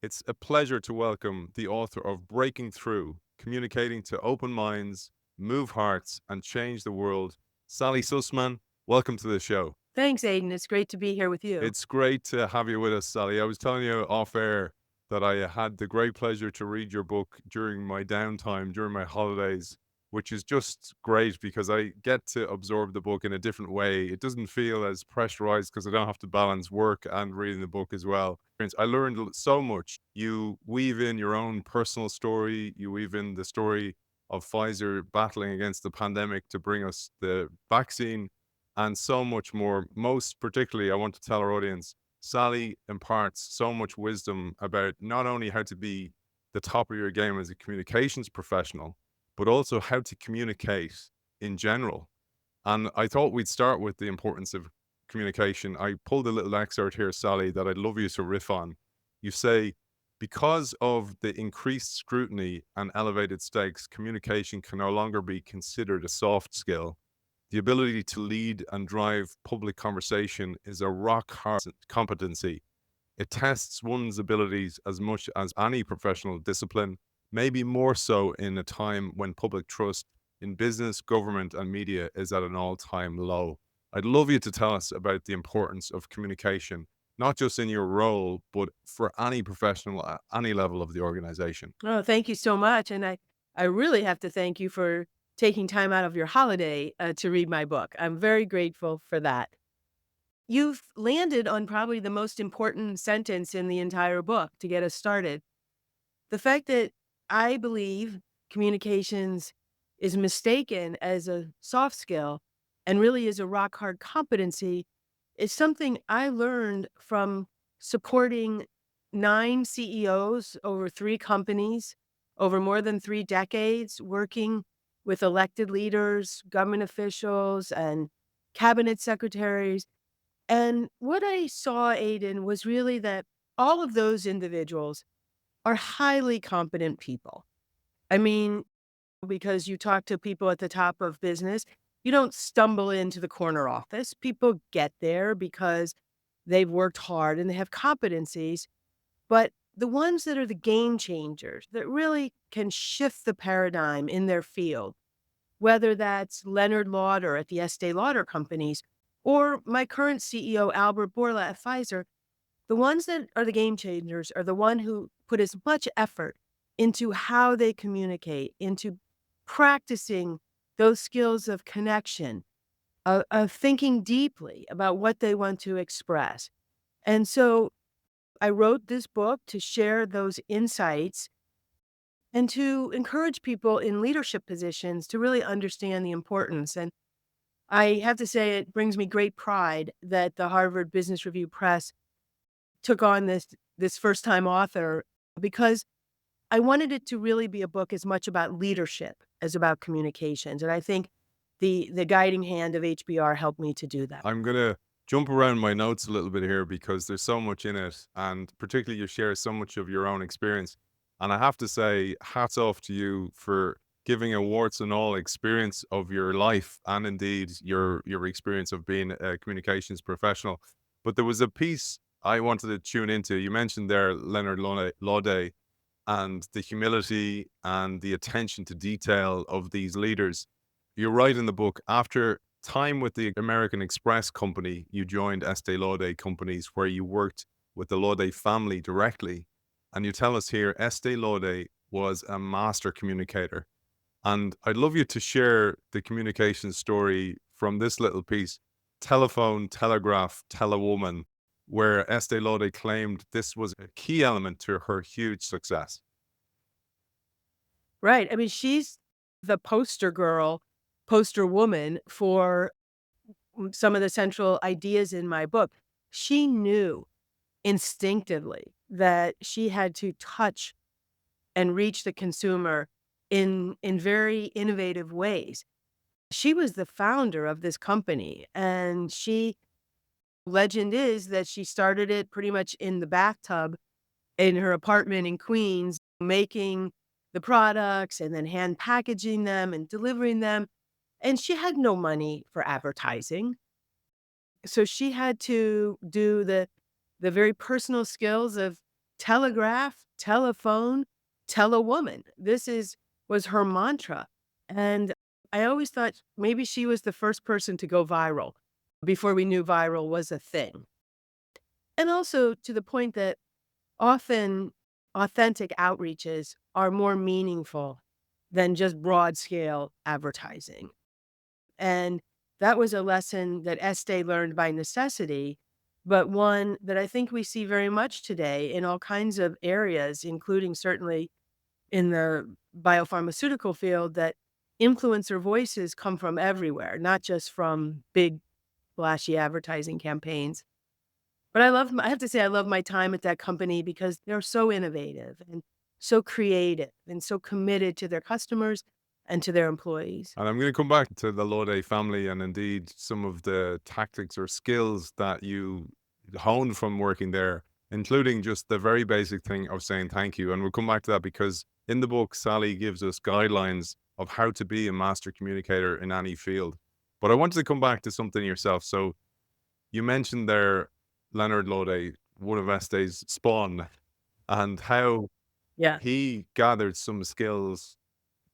It's a pleasure to welcome the author of Breaking Through, Communicating to Open Minds, Move Hearts, and Change the World. Sally Susman, welcome to the show. Thanks, Aiden. It's great to be here with you. It's great to have you with us, Sally. I was telling you off air that I had the great pleasure to read your book during my downtime, during my holidays, which is just great because I get to absorb the book in a different way. It doesn't feel as pressurized because I don't have to balance work and reading the book as well. I learned so much. You weave in your own personal story, you weave in the story of Pfizer battling against the pandemic to bring us the vaccine and so much more. Most particularly, I want to tell our audience, Sally imparts so much wisdom about not only how to be the top of your game as a communications professional, but also how to communicate in general. And I thought we'd start with the importance of communication. I pulled a little excerpt here, Sally, that I'd love you to riff on. You say, because of the increased scrutiny and elevated stakes, communication can no longer be considered a soft skill. The ability to lead and drive public conversation is a rock hard competency. It tests one's abilities as much as any professional discipline, maybe more so in a time when public trust in business, government, and media is at an all time low. I'd love you to tell us about the importance of communication, not just in your role, but for any professional at any level of the organization. Oh, thank you so much. And I really have to thank you for taking time out of your holiday to read my book. I'm very grateful for that. You've landed on probably the most important sentence in the entire book to get us started. The fact that I believe communications is mistaken as a soft skill and really is a rock hard competency is something I learned from supporting 9 CEOs over 3 companies over more than 3 decades, working with elected leaders, government officials, and cabinet secretaries. And what I saw, Aiden, was really that all of those individuals are highly competent people. I mean, because you talk to people at the top of business, you don't stumble into the corner office. People get there because they've worked hard and they have competencies. But the ones that are the game changers that really can shift the paradigm in their field, whether that's Leonard Lauder at the Estee Lauder companies or my current CEO, Albert Bourla at Pfizer, the ones that are the game changers are the one who put as much effort into how they communicate, into practicing those skills of connection, of thinking deeply about what they want to express. And so I wrote this book to share those insights and to encourage people in leadership positions to really understand the importance. And I have to say, it brings me great pride that the Harvard Business Review Press took on this first-time author because I wanted it to really be a book as much about leadership as about communications, and I think the guiding hand of HBR helped me to do that. I'm going to jump around my notes a little bit here because there's so much in it. And particularly, you share so much of your own experience. And I have to say, hats off to you for giving a warts and all experience of your life and indeed your experience of being a communications professional. But there was a piece I wanted to tune into. You mentioned there Leonard Laude and the humility and the attention to detail of these leaders. You write in the book, after time with the American Express company, you joined Estee Lauder companies where you worked with the Laude family directly. And you tell us here, Estee Lauder was a master communicator. And I'd love you to share the communication story from this little piece, Telephone, Telegraph, Telewoman, where Estee Lauder claimed this was a key element to her huge success. Right, I mean, she's the poster girl, poster woman for some of the central ideas in my book. She knew instinctively that she had to touch and reach the consumer in very innovative ways. She was the founder of this company, and she legend is that she started it pretty much in the bathtub in her apartment in Queens, making the products and then hand packaging them and delivering them, and she had no money for advertising. So she had to do the very personal skills of telegraph, telephone, tell a woman. Was her mantra. And I always thought maybe she was the first person to go viral before we knew viral was a thing. And also to the point that often authentic outreaches are more meaningful than just broad scale advertising. And that was a lesson that Estee learned by necessity, but one that I think we see very much today in all kinds of areas, including certainly in the biopharmaceutical field, that influencer voices come from everywhere, not just from big, flashy advertising campaigns. But I have to say I love my time at that company because they're so innovative and so creative and so committed to their customers and to their employees. And I'm going to come back to the Lauder family and indeed some of the tactics or skills that you honed from working there, including just the very basic thing of saying thank you. And we'll come back to that because in the book, Sally gives us guidelines of how to be a master communicator in any field. But I wanted to come back to something yourself. So you mentioned there Leonard Lauder, one of Estee's spawn, and how Yeah. he gathered some skills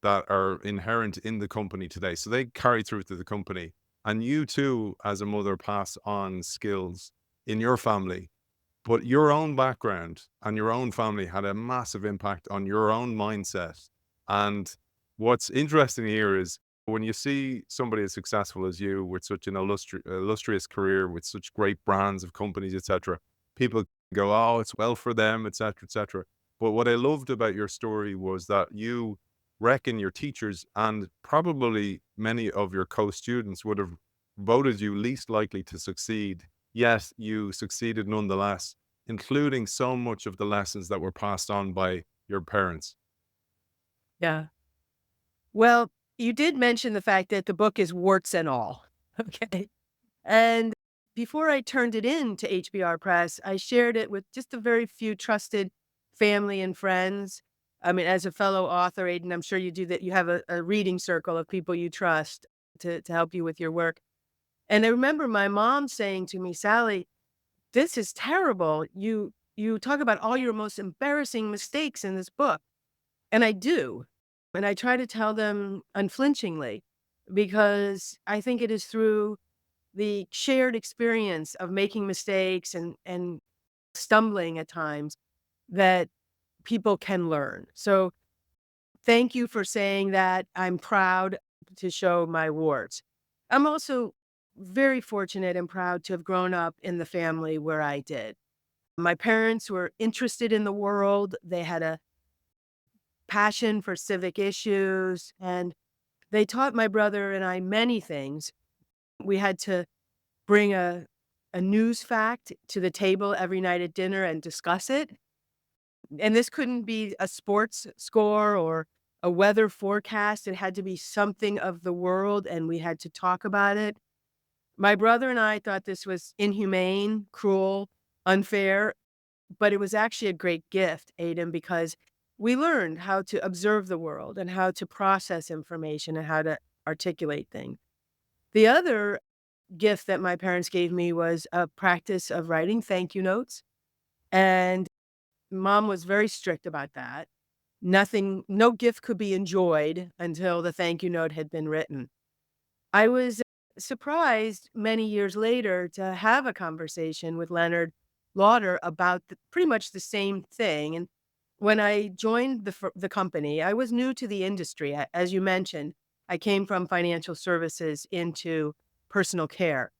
that are inherent in the company today. So they carry through to the company. And you too, as a mother, pass on skills in your family. But your own background and your own family had a massive impact on your own mindset. And what's interesting here is when you see somebody as successful as you with such an illustrious career, with such great brands of companies, etc., people go, oh, it's well for them, etc., etc. But what I loved about your story was that you reckon your teachers and probably many of your co-students would have voted you least likely to succeed. Yet you succeeded nonetheless, including so much of the lessons that were passed on by your parents. Yeah. Well, you did mention the fact that the book is warts and all. Okay. And before I turned it in to HBR Press, I shared it with just a very few trusted family and friends. I mean, as a fellow author, Aiden, I'm sure you do that. You have a reading circle of people you trust to help you with your work. And I remember my mom saying to me, Sally, this is terrible. You talk about all your most embarrassing mistakes in this book. And I do. And I try to tell them unflinchingly because I think it is through the shared experience of making mistakes and stumbling at times that people can learn. So thank you for saying that. I'm proud to show my warts. I'm also very fortunate and proud to have grown up in the family where I did. My parents were interested in the world. They had a passion for civic issues, and they taught my brother and I many things. We had to bring a news fact to the table every night at dinner and discuss it. And this couldn't be a sports score or a weather forecast. It had to be something of the world, and we had to talk about it. My brother and I thought this was inhumane, cruel, unfair, but it was actually a great gift, Aiden, because we learned how to observe the world and how to process information and how to articulate things. The other gift that my parents gave me was a practice of writing thank you notes. And mom was very strict about that. No gift could be enjoyed until the thank you note had been written. I was surprised many years later to have a conversation with Leonard Lauder about pretty much the same thing. And when I joined the company, I was new to the industry. As you mentioned, I came from financial services into personal care.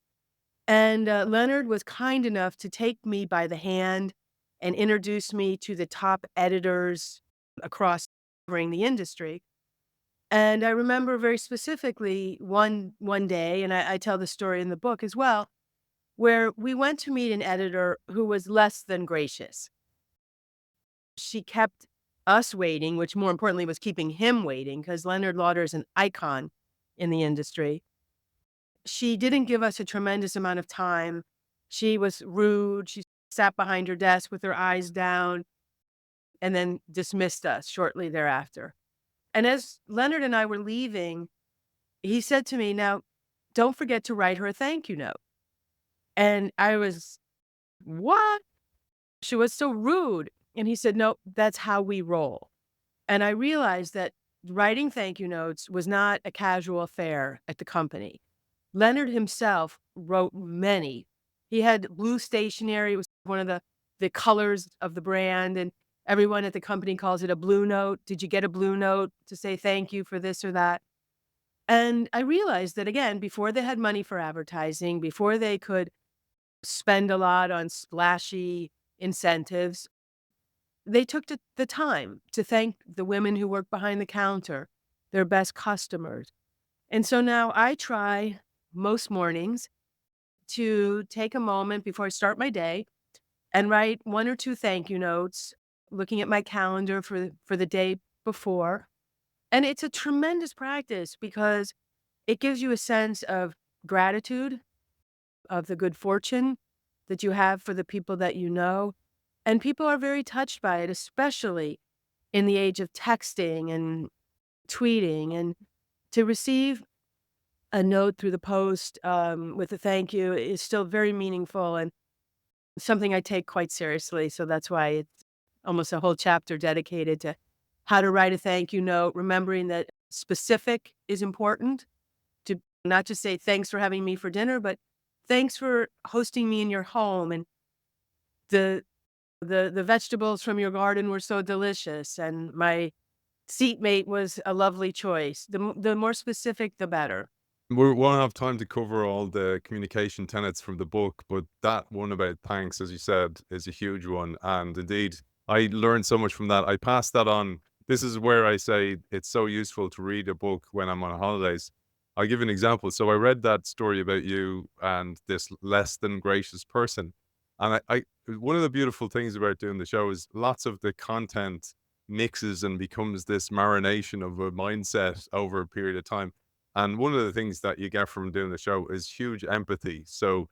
And Leonard was kind enough to take me by the hand and introduce me to the top editors across covering the industry. And I remember very specifically one day, and I tell the story in the book as well, where we went to meet an editor who was less than gracious. She kept us waiting, which more importantly was keeping him waiting because Leonard Lauder is an icon in the industry. She didn't give us a tremendous amount of time. She was rude. She sat behind her desk with her eyes down and then dismissed us shortly thereafter. And as Leonard and I were leaving, he said to me, now, don't forget to write her a thank you note. And I was, what? She was so rude. And he said, "No, that's how we roll." And I realized that writing thank you notes was not a casual affair at the company. Leonard himself wrote many. He had blue stationery. It was one of the colors of the brand, and everyone at the company calls it a blue note. Did you get a blue note to say thank you for this or that? And I realized that again, before they had money for advertising, before they could spend a lot on splashy incentives, they took the time to thank the women who work behind the counter, their best customers. And so now I try most mornings to take a moment before I start my day and write 1 or 2 thank you notes, looking at my calendar for the day before. And it's a tremendous practice because it gives you a sense of gratitude, of the good fortune that you have for the people that you know, and people are very touched by it, especially in the age of texting and tweeting, and to receive a note through the post, with a thank you is still very meaningful and something I take quite seriously, so that's why it's almost a whole chapter dedicated to how to write a thank you note, remembering that specific is important, to not just say, "Thanks for having me for dinner," but, "Thanks for hosting me in your home," and the the vegetables from your garden were so delicious, and my seatmate was a lovely choice. The more specific, the better. We won't have time to cover all the communication tenets from the book, but that one about thanks, as you said, is a huge one. And indeed, I learned so much from that. I passed that on. This is where I say it's so useful to read a book when I'm on holidays. I'll give you an example. So I read that story about you and this less than gracious person. And one of the beautiful things about doing the show is lots of the content mixes and becomes this marination of a mindset over a period of time. And one of the things that you get from doing the show is huge empathy. So,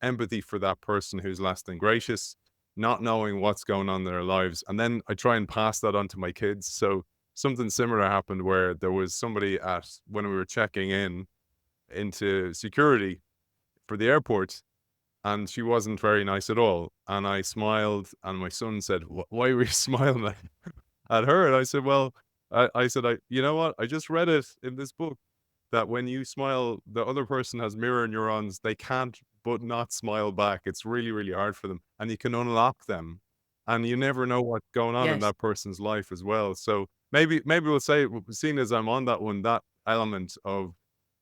empathy for that person who's less than gracious, not knowing what's going on in their lives. And then I try and pass that on to my kids. So, something similar happened where there was somebody at when we were checking in into security for the airport, and she wasn't very nice at all. And I smiled, and my son said, Why were you smiling at her?" And I said, "Well, I said, you know what? I just read it in this book that when you smile, the other person has mirror neurons. They can't but not smile back. It's really, really hard for them, and you can unlock them, and you never know what's going on in Yes. that person's life as well. So maybe we'll say, seeing as I'm on that one, that element of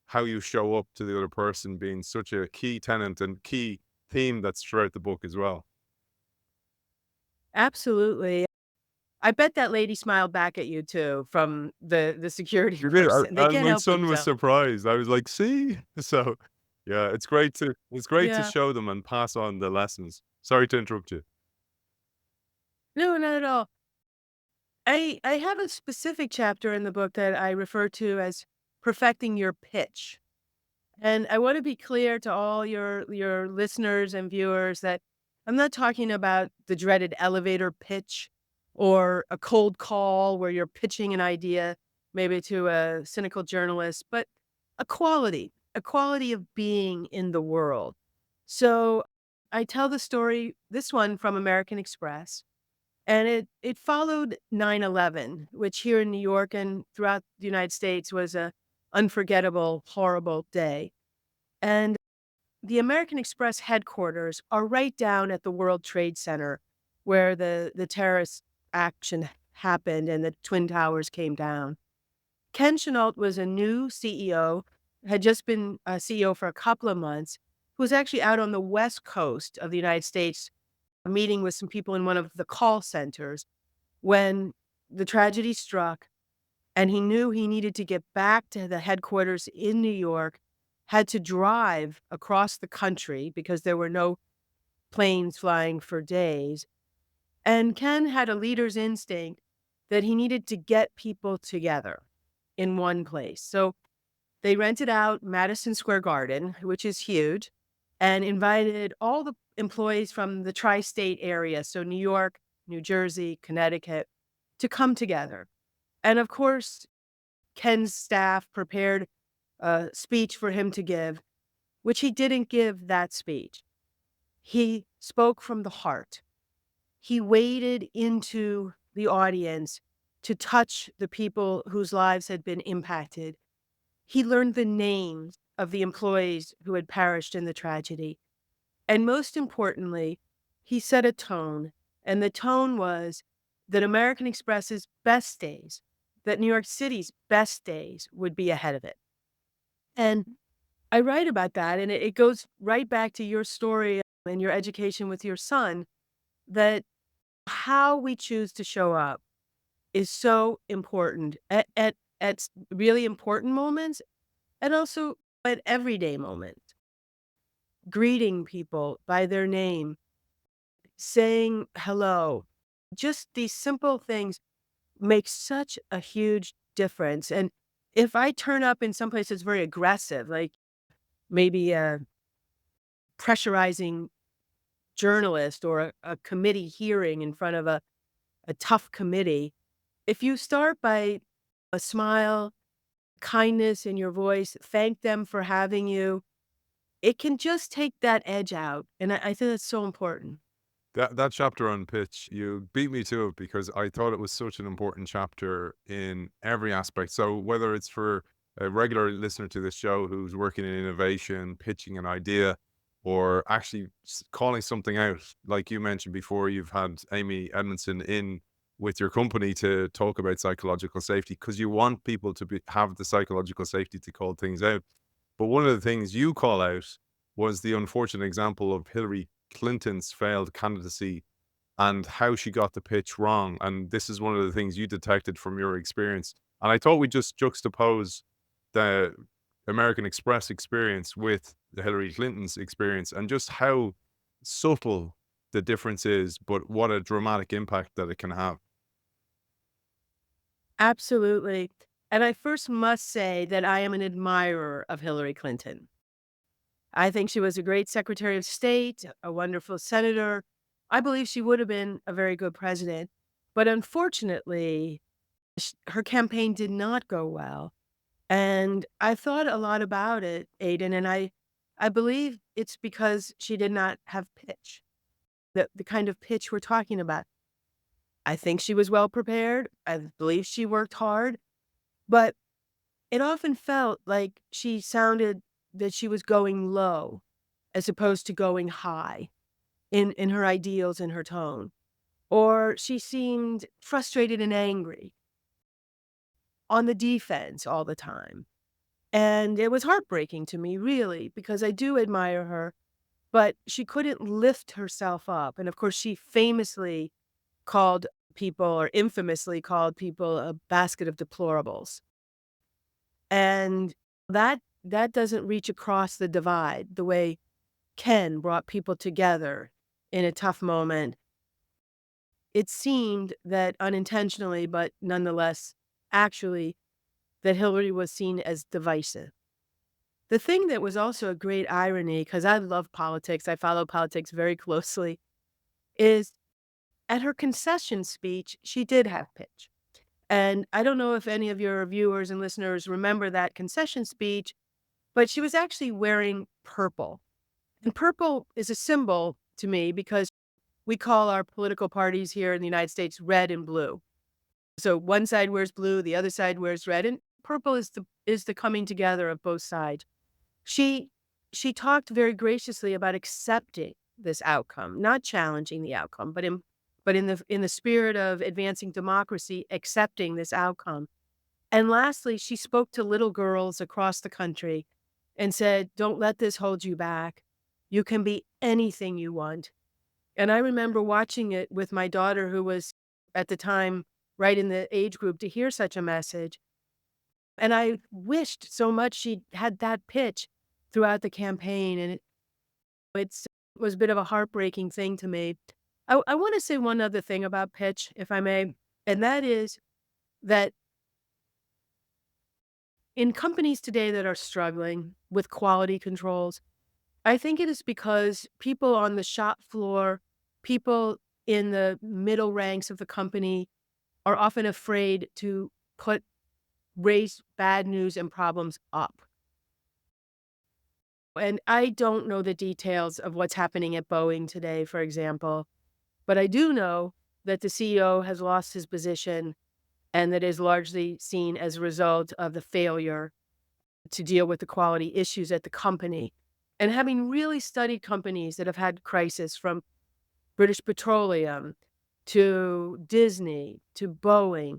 how you show up to the other person being such a key tenet and key theme that's throughout the book as well. Absolutely. I bet that lady smiled back at you too from the security You did, person. They and can't my help son was themselves. surprised. I was like, "See?" So, yeah, it's great to Yeah. show them and pass on the lessons. Sorry to interrupt you. No, not at all. I have a specific chapter in the book that I refer to as perfecting your pitch. And I want to be clear to all your listeners and viewers that I'm not talking about the dreaded elevator pitch or a cold call where you're pitching an idea maybe to a cynical journalist, but a quality of being in the world. So I tell the story, this one from American Express, and it followed 9/11, which here in New York and throughout the United States was a unforgettable, horrible day. And the American Express headquarters are right down at the World Trade Center where the terrorist action happened and the Twin Towers came down. Ken Chenault was a new CEO, had just been a CEO for a couple of months, who was actually out on the West Coast of the United States meeting with some people in one of the call centers when the tragedy struck, and he knew he needed to get back to the headquarters in New York, had to drive across the country because there were no planes flying for days. And Ken had a leader's instinct that he needed to get people together in one place. So they rented out Madison Square Garden, which is huge, and invited all the employees from the tri-state area, so New York, New Jersey, Connecticut, to come together. And of course, Ken's staff prepared a speech for him to give, which he didn't give that speech. He spoke from the heart. he waded into the audience to touch the people whose lives had been impacted. He learned the names of the employees who had perished in the tragedy. And most importantly, he set a tone, and the tone was that American Express's best days, that New York City's best days would be ahead of it. And I write about that, and it goes right back to your story and your education with your son, that how we choose to show up is so important at really important moments and also at everyday moments. Greeting people by their name, saying hello, just these simple things make such a huge difference. And if I turn up in some place that's very aggressive, like maybe a pressurizing journalist or a committee hearing in front of a tough committee, if you start by a smile, kindness in your voice, thank them for having you, it can just take that edge out. And I think that's so important. That chapter on pitch, you beat me to it because I thought it was such an important chapter in every aspect. So whether it's for a regular listener to this show who's working in innovation, pitching an idea, or actually calling something out, like you mentioned before, you've had Amy Edmondson in with your company to talk about psychological safety because you want people to have the psychological safety to call things out. But one of the things you call out was the unfortunate example of Hillary Clinton's failed candidacy and how she got the pitch wrong. And this is one of the things you detected from your experience. And I thought we'd just juxtapose the American Express experience with the Hillary Clinton's experience and just how subtle the difference is, but what a dramatic impact that it can have. Absolutely. And I first must say that I am an admirer of Hillary Clinton. I think she was a great Secretary of State, a wonderful senator. I believe she would have been a very good president. But unfortunately, her campaign did not go well. And I thought a lot about it, Aiden, and I believe it's because she did not have pitch, the kind of pitch we're talking about. I think she was well prepared. I believe she worked hard, but it often felt like she sounded that she was going low as opposed to going high in her ideals and her tone. Or she seemed frustrated and angry, on the defense all the time. And it was heartbreaking to me, really, because I do admire her, but she couldn't lift herself up. And of course, she famously called people, or infamously called people, a basket of deplorables. And that doesn't reach across the divide the way Ken brought people together in a tough moment. It seemed that unintentionally, but nonetheless, actually, that Hillary was seen as divisive. The thing that was also a great irony, because I love politics, I follow politics very closely, is at her concession speech, she did have pitch. And I don't know if any of your viewers and listeners remember that concession speech, but she was actually wearing purple. And purple is a symbol to me because we call our political parties here in the United States red and blue. So one side wears blue, the other side wears red, and purple is the coming together of both sides. She she talked very graciously about accepting this outcome, not challenging the outcome, but in the spirit of advancing democracy, accepting this outcome. And lastly, she spoke to little girls across the country and said, "Don't let this hold you back. You can be anything you want." And I remember watching it with my daughter, who was at the time right in the age group to hear such a message. And I wished so much she had that pitch throughout the campaign. And it was a bit of a heartbreaking thing to me. I want to say one other thing about pitch, if I may, and that is that in companies today that are struggling with quality controls, I think it is because people on the shop floor, people in the middle ranks of the company are often afraid to raise bad news and problems up. And I don't know the details of what's happening at Boeing today, for example, But I do know that the CEO has lost his position and that is largely seen as a result of the failure to deal with the quality issues at the company. And having really studied companies that have had crisis from British Petroleum to Disney to Boeing,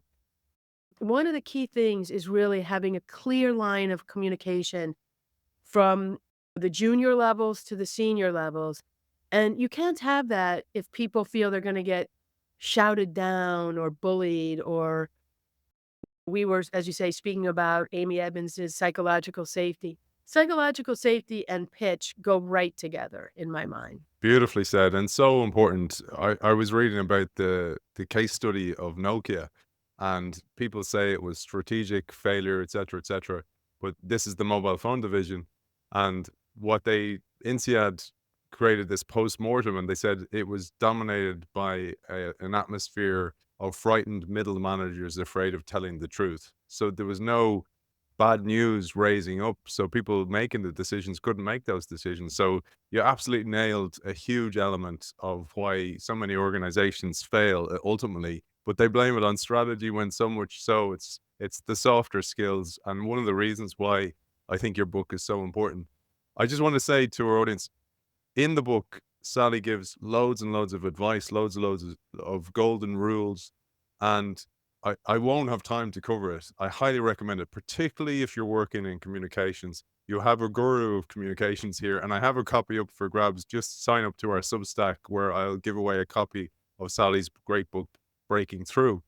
one of the key things is really having a clear line of communication from the junior levels to the senior levels. And you can't have that if people feel they're going to get shouted down or bullied, or we were, as you say, speaking about Amy Edmonds' psychological safety. Psychological safety and pitch go right together in my mind. Beautifully said, and so important. I was reading about the case study of Nokia, and people say it was strategic failure, etc., etc. But this is the mobile phone division, and what they INSEAD created this post mortem, and they said it was dominated by an atmosphere of frightened middle managers afraid of telling the truth. So there was no bad news raising up, so people making the decisions couldn't make those decisions. So you absolutely nailed a huge element of why so many organizations fail ultimately, but they blame it on strategy when so much so it's the softer skills. And one of the reasons why I think your book is so important. I just want to say to our audience, in the book, Sally gives loads and loads of advice, loads of golden rules, and I won't have time to cover it. I highly recommend it, particularly if you're working in communications. You have a guru of communications here, and I have a copy up for grabs. Just sign up to our Substack where I'll give away a copy of Sally's great book, Breaking Through.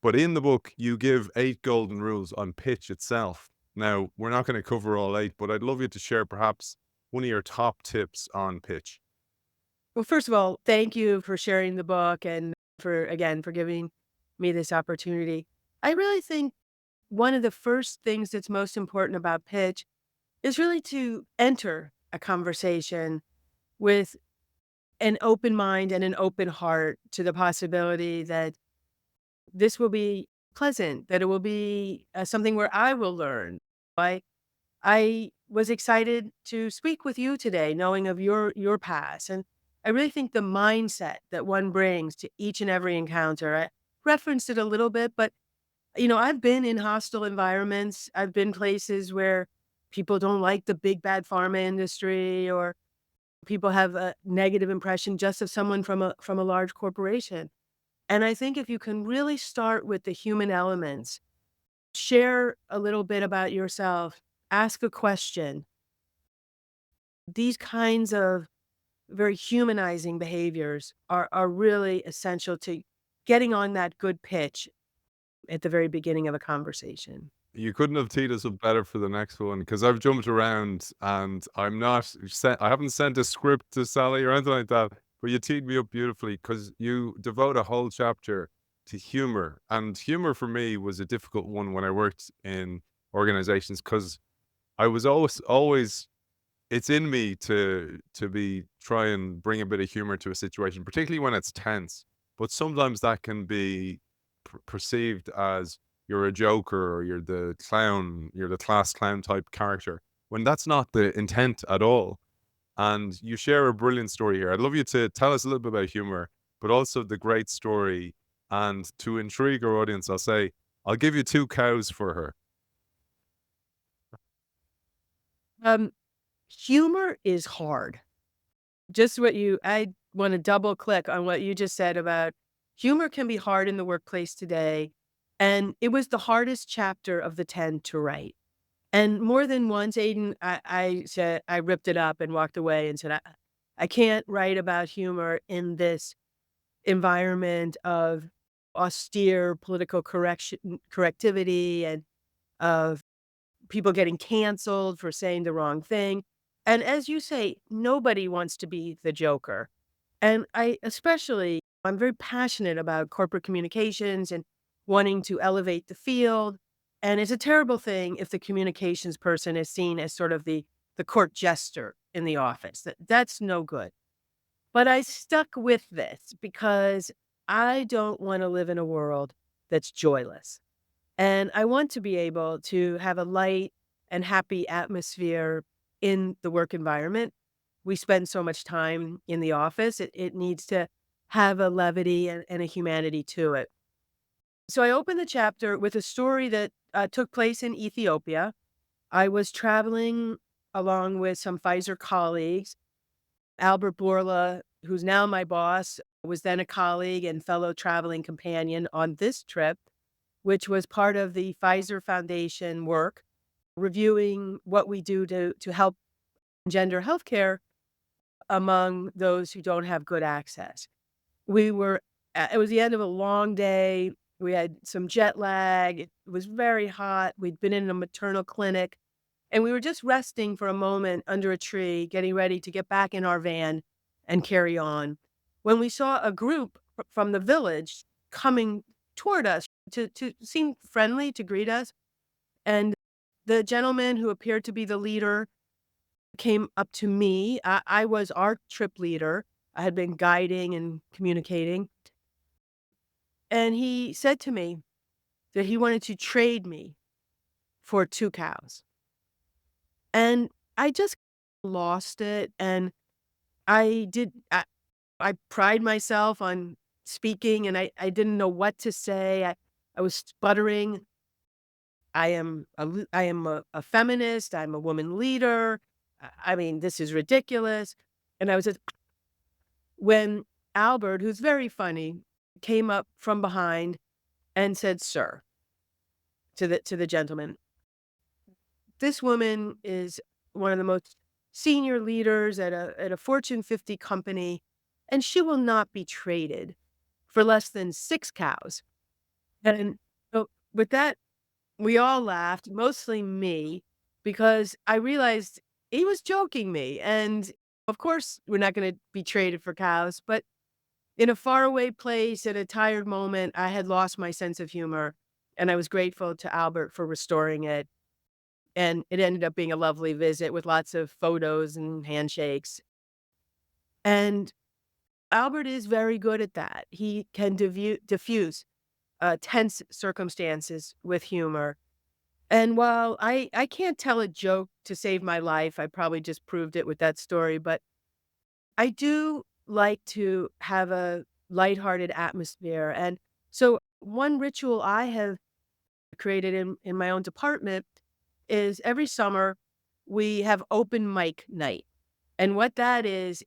But in the book, you give 8 golden rules on pitch itself. Now, we're not going to cover all 8, but I'd love you to share perhaps one of your top tips on pitch. Well, first of all, thank you for sharing the book and for, again, for giving me this opportunity. I really think one of the first things that's most important about pitch is really to enter a conversation with an open mind and an open heart to the possibility that this will be pleasant, that it will be something where I will learn. I I was excited to speak with you today, knowing of your past, and I really think the mindset that one brings to each and every encounter. I referenced it a little bit, but I've been in hostile environments. I've been places where people don't like the big bad pharma industry, or people have a negative impression just of someone from a large corporation. And I think if you can really start with the human elements, share a little bit about yourself, ask a question, these kinds of very humanizing behaviors are really essential to getting on that good pitch at the very beginning of a conversation. You couldn't have teed us up better for the next one because I've jumped around and I haven't sent a script to Sally or anything like that, but you teed me up beautifully because you devote a whole chapter to humor. And humor for me was a difficult one when I worked in organizations because I was always it's in me to be try and bring a bit of humor to a situation, particularly when it's tense. But sometimes that can be perceived as you're a joker or you're the clown, you're the class clown type character, when that's not the intent at all. And you share a brilliant story here. I'd love you to tell us a little bit about humor, but also the great story. And to intrigue our audience, I'll say, I'll give you 2 cows for her. Um, Humor is hard. Just what I want to double click on what you just said about humor can be hard in the workplace today. And it was the hardest chapter of the 10 to write. And more than once, Aiden, I said, I ripped it up and walked away and said, I can't write about humor in this environment of austere political correctivity and of people getting canceled for saying the wrong thing. And as you say, nobody wants to be the joker. And I'm very passionate about corporate communications and wanting to elevate the field. And it's a terrible thing if the communications person is seen as sort of the court jester in the office. That's no good. But I stuck with this because I don't want to live in a world that's joyless. And I want to be able to have a light and happy atmosphere in the work environment. We spend so much time in the office. It needs to have a levity and a humanity to it. So I opened the chapter with a story that took place in Ethiopia. I was traveling along with some Pfizer colleagues. Albert Bourla, who's now my boss, was then a colleague and fellow traveling companion on this trip, which was part of the Pfizer Foundation work, reviewing what we do to help gender healthcare among those who don't have good access. We were it was the end of a long day. We had some jet lag. It was very hot. We'd been in a maternal clinic, and we were just resting for a moment under a tree, getting ready to get back in our van and carry on, when we saw a group from the village coming toward us to seem friendly, to greet us, and the gentleman who appeared to be the leader came up to me. I was our trip leader. I had been guiding and communicating, and he said to me that he wanted to trade me for 2 cows. And I just lost it, and I did I pride myself on speaking, and I didn't know what to say. I was stuttering. I am a feminist, I'm a woman leader. I mean, this is ridiculous. And I was just when Albert, who's very funny, came up from behind and said, "Sir," to the gentleman. "This woman is one of the most senior leaders at a Fortune 50 company, and she will not be traded for less than 6 cows." And so with that, we all laughed, mostly me, because I realized he was joking me, and of course, we're not gonna be traded for cows, but in a faraway place, at a tired moment, I had lost my sense of humor, and I was grateful to Albert for restoring it. And it ended up being a lovely visit with lots of photos and handshakes. And Albert is very good at that. He can diffuse tense circumstances with humor. And while I can't tell a joke to save my life, I probably just proved it with that story, but I do like to have a lighthearted atmosphere. And so one ritual I have created in my own department is every summer we have open mic night. And what that is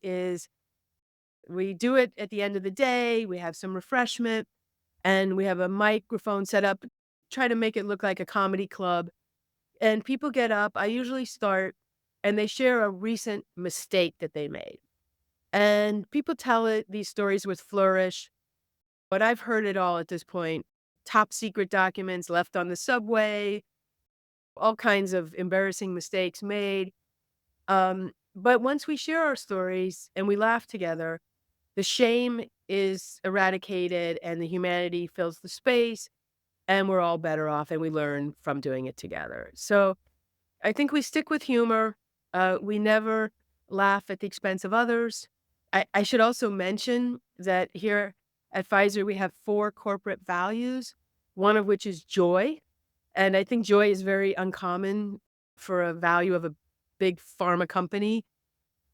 we do it at the end of the day, we have some refreshment, and we have a microphone set up, try to make it look like a comedy club. And people get up, I usually start, and they share a recent mistake that they made. And people tell these stories with flourish, but I've heard it all at this point. Top secret documents left on the subway, all kinds of embarrassing mistakes made. But once we share our stories and we laugh together, the shame is eradicated and the humanity fills the space, and we're all better off and we learn from doing it together. So I think we stick with humor. We never laugh at the expense of others. I should also mention that here at Pfizer, we have 4 corporate values, one of which is joy. And I think joy is very uncommon for a value of a big pharma company.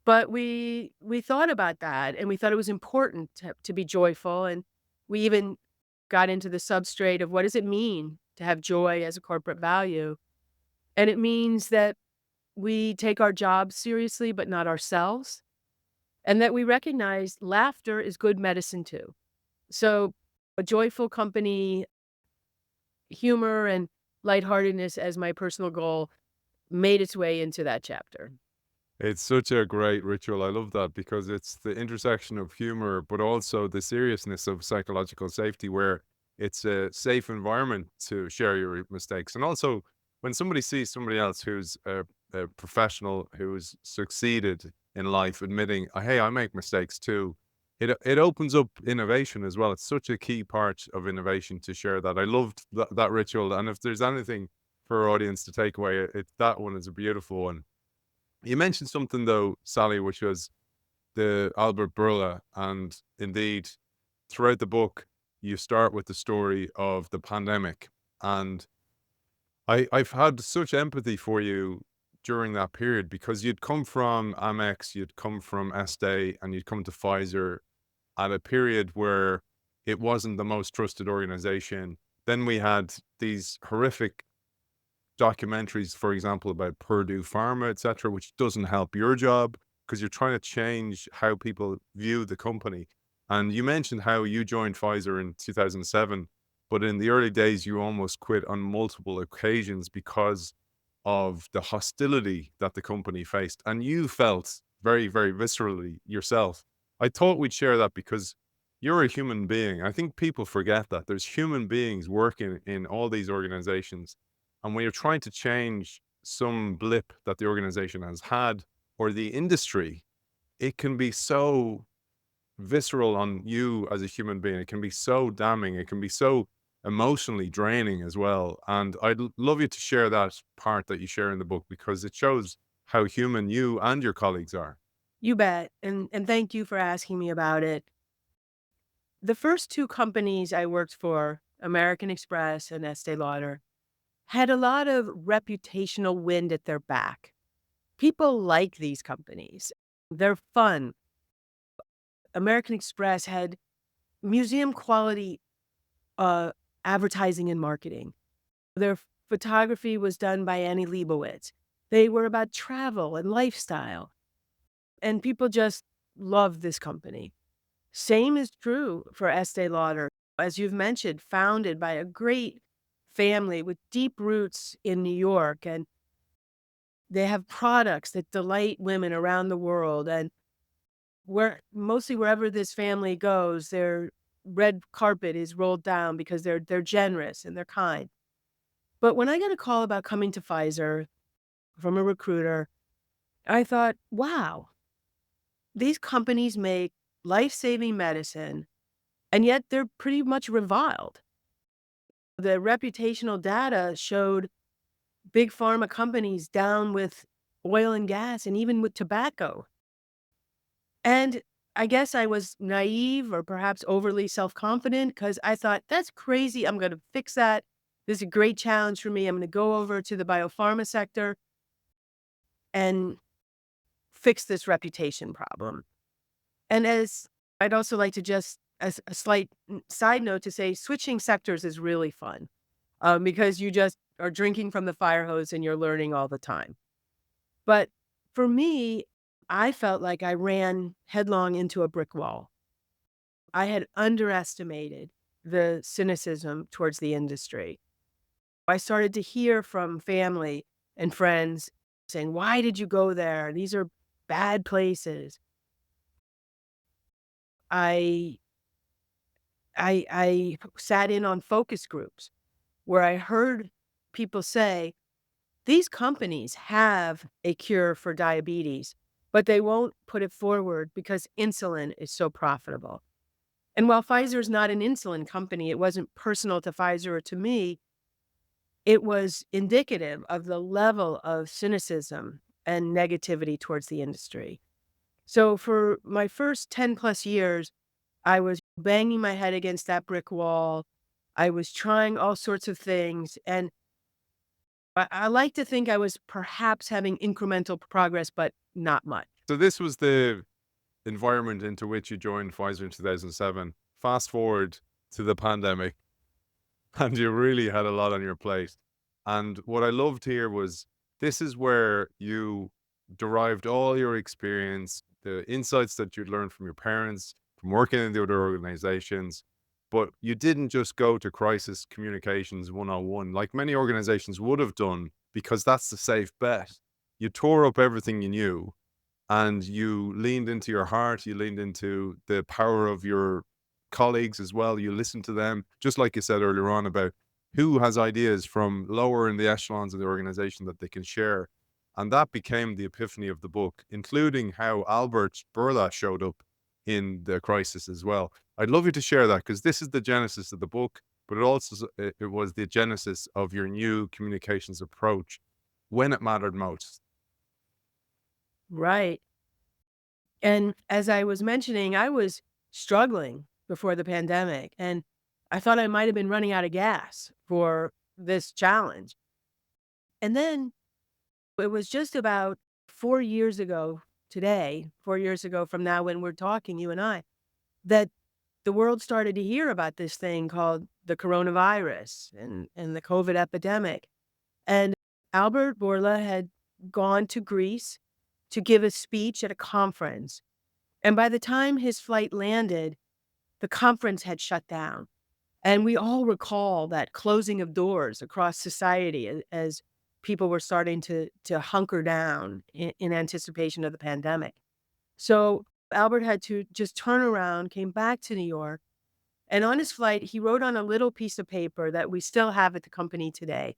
But we thought about that, and we thought it was important to be joyful, and we even got into the substrate of what does it mean to have joy as a corporate value? And it means that we take our jobs seriously, but not ourselves, and that we recognize laughter is good medicine too. So a joyful company, humor and lightheartedness as my personal goal made its way into that chapter. It's such a great ritual. I love that because it's the intersection of humor, but also the seriousness of psychological safety, where it's a safe environment to share your mistakes. And also, when somebody sees somebody else who's a professional who's succeeded in life, admitting, hey, I make mistakes too, it opens up innovation as well. It's such a key part of innovation to share that. I loved that ritual. And if there's anything for our audience to take away, that one is a beautiful one. You mentioned something though, Sally, which was the Albert Bourla, and indeed, throughout the book, you start with the story of the pandemic, and I've had such empathy for you during that period because you'd come from Amex, you'd come from Estee, and you'd come to Pfizer, at a period where it wasn't the most trusted organization. Then we had these horrific documentaries, for example, about Purdue Pharma, etc., which doesn't help your job because you're trying to change how people view the company. And you mentioned how you joined Pfizer in 2007, but in the early days, you almost quit on multiple occasions because of the hostility that the company faced. And you felt very, very viscerally yourself. I thought we'd share that because you're a human being. I think people forget that there's human beings working in all these organizations, and when you're trying to change some blip that the organization has had or the industry, it can be so visceral on you as a human being. It can be so damning. It can be so emotionally draining as well. And love you to share that part that you share in the book because it shows how human you and your colleagues are. You bet. And thank you for asking me about it. The first two companies I worked for, American Express and Estee Lauder, had a lot of reputational wind at their back. People like these companies. They're fun. American Express had museum quality uh, advertising and marketing. Their photography was done by Annie Leibovitz. They were about travel and lifestyle, and people just loved this company. Same is true for Estee Lauder. As you've mentioned, founded by a great family with deep roots in New York, and they have products that delight women around the world. And mostly wherever this family goes, their red carpet is rolled down because they're generous and they're kind. But when I got a call about coming to Pfizer from a recruiter, I thought, wow, these companies make life-saving medicine, and yet they're pretty much reviled. The reputational data showed big pharma companies down with oil and gas and even with tobacco. And I guess I was naive or perhaps overly self-confident because I thought, that's crazy. I'm going to fix that. This is a great challenge for me. I'm going to go over to the biopharma sector and fix this reputation problem. And as I'd also like to just, as a slight side note, to say switching sectors is really fun because you just are drinking from the fire hose and you're learning all the time. But for me, I felt like I ran headlong into a brick wall. I had underestimated the cynicism towards the industry. I started to hear from family and friends saying, "Why did you go there? These are bad places." I I sat in on focus groups where I heard people say, "These companies have a cure for diabetes, but they won't put it forward because insulin is so profitable." And while Pfizer is not an insulin company, it wasn't personal to Pfizer or to me. It was indicative of the level of cynicism and negativity towards the industry. So for my first 10 plus years, I was banging my head against that brick wall. I was trying all sorts of things. And I like to think I was perhaps having incremental progress, but not much. So this was the environment into which you joined Pfizer in 2007. Fast forward to the pandemic, and you really had a lot on your plate. And what I loved here was this is where you derived all your experience, the insights that you'd learned from your parents, from working in the other organizations. But you didn't just go to crisis communications 101 like many organizations would have done, because that's the safe bet. You tore up everything you knew and you leaned into your heart, you leaned into the power of your colleagues as well. You listened to them, just like you said earlier on about who has ideas from lower in the echelons of the organization that they can share. And that became the epiphany of the book, including how Albert Bourla showed up in the crisis as well. I'd love you to share that because this is the genesis of the book, but it was the genesis of your new communications approach when it mattered most. Right. And as I was mentioning, I was struggling before the pandemic, and I thought I might have been running out of gas for this challenge. And then it was just about 4 years ago today, 4 years ago from now when we're talking, you and I, that the world started to hear about this thing called the coronavirus and the COVID epidemic. And Albert Bourla had gone to Greece to give a speech at a conference. And by the time his flight landed, the conference had shut down. And we all recall that closing of doors across society as people were starting to hunker down in anticipation of the pandemic. So Albert had to just turn around, came back to New York, and on his flight, he wrote on a little piece of paper that we still have at the company today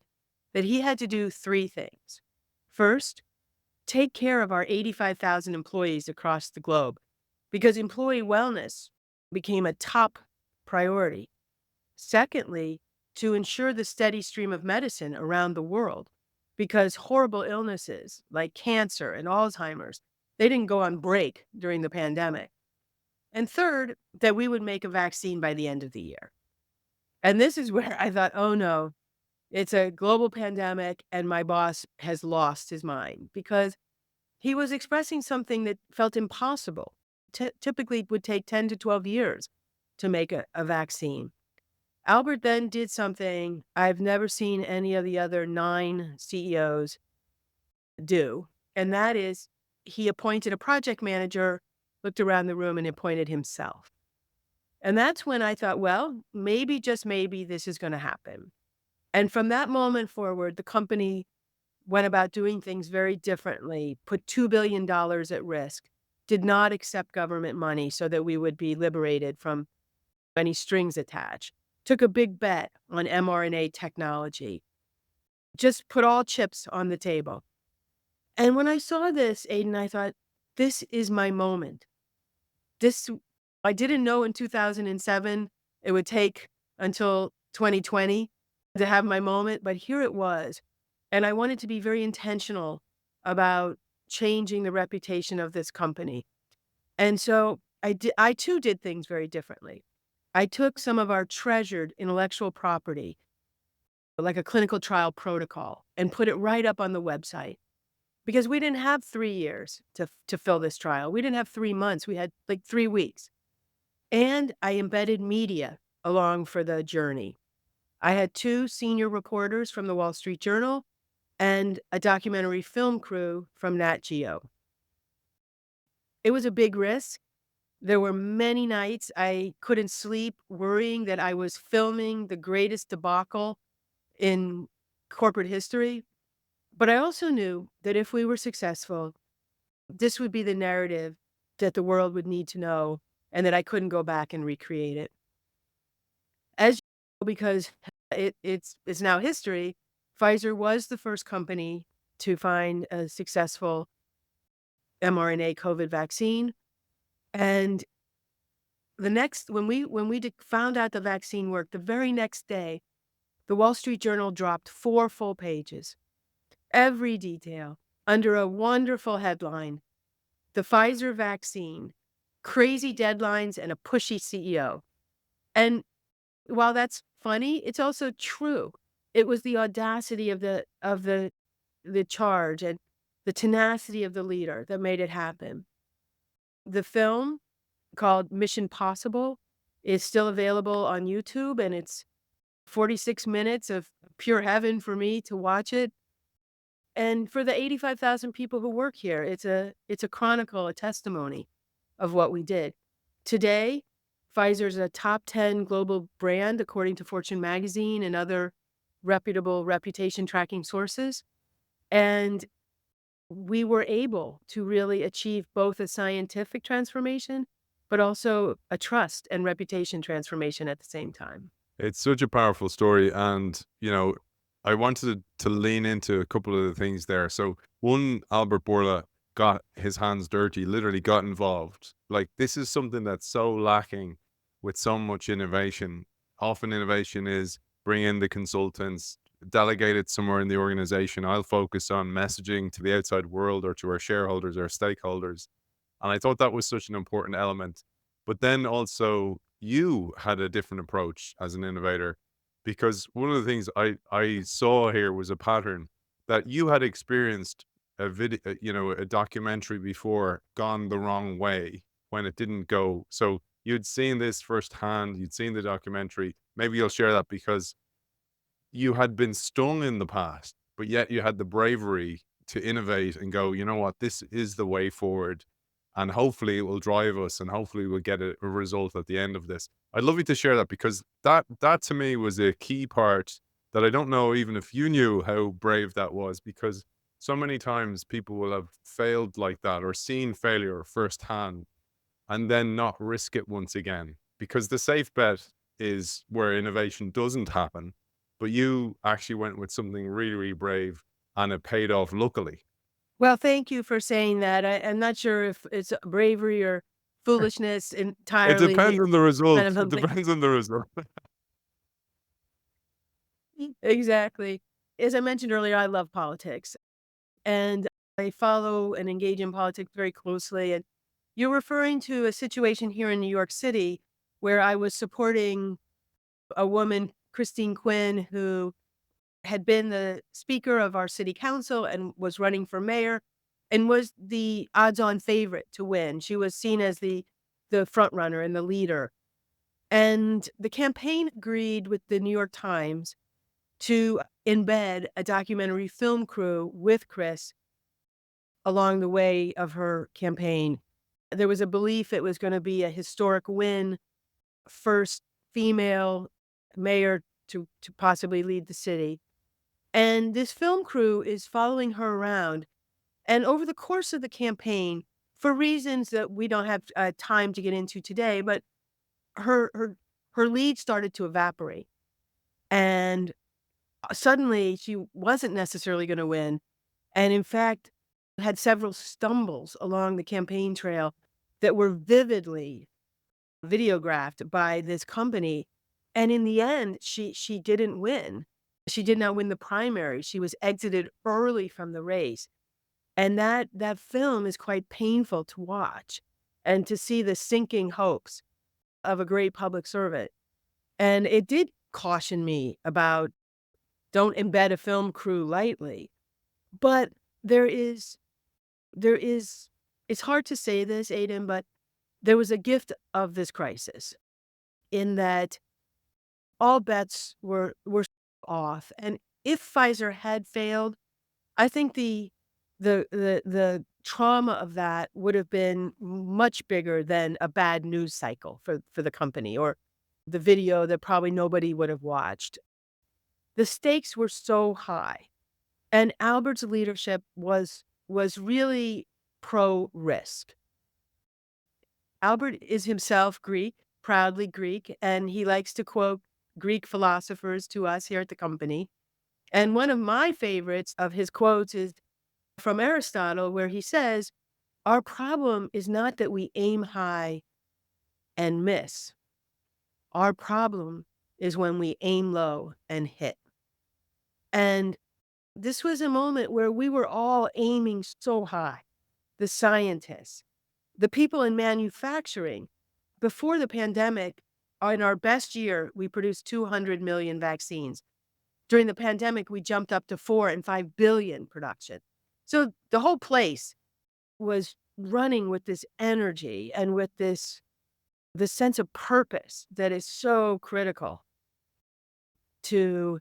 that he had to do three things. First, take care of our 85,000 employees across the globe because employee wellness became a top priority. Secondly, to ensure the steady stream of medicine around the world because horrible illnesses like cancer and Alzheimer's, they didn't go on break during the pandemic. And third, that we would make a vaccine by the end of the year. And this is where I thought, oh no, it's a global pandemic and my boss has lost his mind because he was expressing something that felt impossible. Typically, it would take 10 to 12 years to make a vaccine. Albert then did something I've never seen any of the other 9 CEOs do, and that is he appointed a project manager, looked around the room, and appointed himself. And that's when I thought, well, maybe, just maybe, this is gonna happen. And from that moment forward, the company went about doing things very differently, put $2 billion at risk, did not accept government money so that we would be liberated from any strings attached, took a big bet on mRNA technology, just put all chips on the table. And when I saw this, Aiden, I thought, this is my moment. This, I didn't know in 2007 it would take until 2020 to have my moment, but here it was. And I wanted to be very intentional about changing the reputation of this company. And so I too did things very differently. I took some of our treasured intellectual property, like a clinical trial protocol, and put it right up on the website because we didn't have 3 years to fill this trial. We didn't have 3 months. We had like 3 weeks. And I embedded media along for the journey. I had 2 senior reporters from the Wall Street Journal and a documentary film crew from Nat Geo. It was a big risk. There were many nights I couldn't sleep worrying that I was filming the greatest debacle in corporate history. But I also knew that if we were successful, this would be the narrative that the world would need to know and that I couldn't go back and recreate it. As you know, because it's now history, Pfizer was the first company to find a successful mRNA COVID vaccine. And the next when we found out the vaccine worked, the very next day, the Wall Street Journal dropped 4 full pages, every detail, under a wonderful headline, "The Pfizer Vaccine, Crazy Deadlines and a Pushy CEO." And while that's funny, it's also true. It was the audacity of the charge and the tenacity of the leader that made it happen. The film, called Mission Possible, is still available on YouTube, and it's 46 minutes of pure heaven for me to watch it. And for the 85,000 people who work here, it's a chronicle, a testimony of what we did. Today, Pfizer's a top 10 global brand according to Fortune magazine and other reputable reputation tracking sources. And we were able to really achieve both a scientific transformation, but also a trust and reputation transformation at the same time. It's such a powerful story, and I wanted to lean into a couple of the things there. So, one, Albert Bourla got his hands dirty, literally got involved. Like, this is something that's so lacking with so much innovation. Often, innovation is bring in the consultants, delegate it somewhere in the organization. I'll focus on messaging to the outside world or to our shareholders, our stakeholders. And I thought that was such an important element. But then also, you had a different approach as an innovator, because one of the things I saw here was a pattern that you had experienced a video, a documentary before gone the wrong way when it didn't go. So you'd seen this firsthand, you'd seen the documentary. Maybe you'll share that because you had been stung in the past, but yet you had the bravery to innovate and go, you know what, this is the way forward. And hopefully it will drive us and hopefully we'll get a result at the end of this. I'd love you to share that because that to me was a key part that I don't know even if you knew how brave that was, because so many times people will have failed like that or seen failure firsthand and then not risk it once again. Because the safe bet is where innovation doesn't happen. But you actually went with something really, really brave and it paid off luckily. Well, thank you for saying that. I'm not sure if it's bravery or foolishness It entirely. depends on the Kind result. of It a depends on the result. exactly. As I mentioned earlier, I love politics, and I follow and engage in politics very closely. And you're referring to a situation here in New York City where I was supporting a woman, Christine Quinn, who had been the speaker of our city council and was running for mayor and was the odds-on favorite to win. She was seen as the front runner and the leader. And the campaign agreed with the New York Times to embed a documentary film crew with Chris along the way of her campaign. There was a belief it was going to be a historic win, first female mayor to possibly lead the city. And this film crew is following her around. And over the course of the campaign, for reasons that we don't have time to get into today, but her her her lead started to evaporate. And suddenly she wasn't necessarily going to win. And in fact, had several stumbles along the campaign trail that were vividly videographed by this company. And in the end, she didn't win. She did not win the primary. She was exited early from the race. And that film is quite painful to watch and to see the sinking hopes of a great public servant. And it did caution me about don't embed a film crew lightly. But there is there is it's hard to say this, Aiden, but there was a gift of this crisis in that all bets were off. And if Pfizer had failed, I think the trauma of that would have been much bigger than a bad news cycle for the company or the video that probably nobody would have watched. The stakes were so high, and Albert's leadership was really pro risk. Albert is himself Greek, proudly Greek, and he likes to quote Greek philosophers to us here at the company. And one of my favorites of his quotes is from Aristotle, where he says, our problem is not that we aim high and miss. Our problem is when we aim low and hit. And this was a moment where we were all aiming so high. The scientists, the people in manufacturing. Before the pandemic, in our best year, we produced 200 million vaccines. During the pandemic, we jumped up to 4 and 5 billion production. So the whole place was running with this energy and with this sense of purpose that is so critical to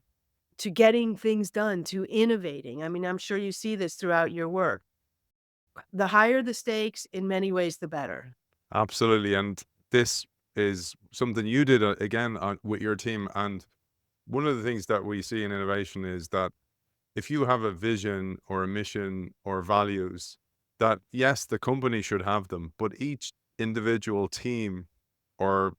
getting things done, to innovating. I mean, I'm sure you see this throughout your work. The higher the stakes, in many ways, the better. Absolutely. And this is something you did again with your team. And one of the things that we see in innovation is that if you have a vision or a mission or values, that yes, the company should have them, but each individual team or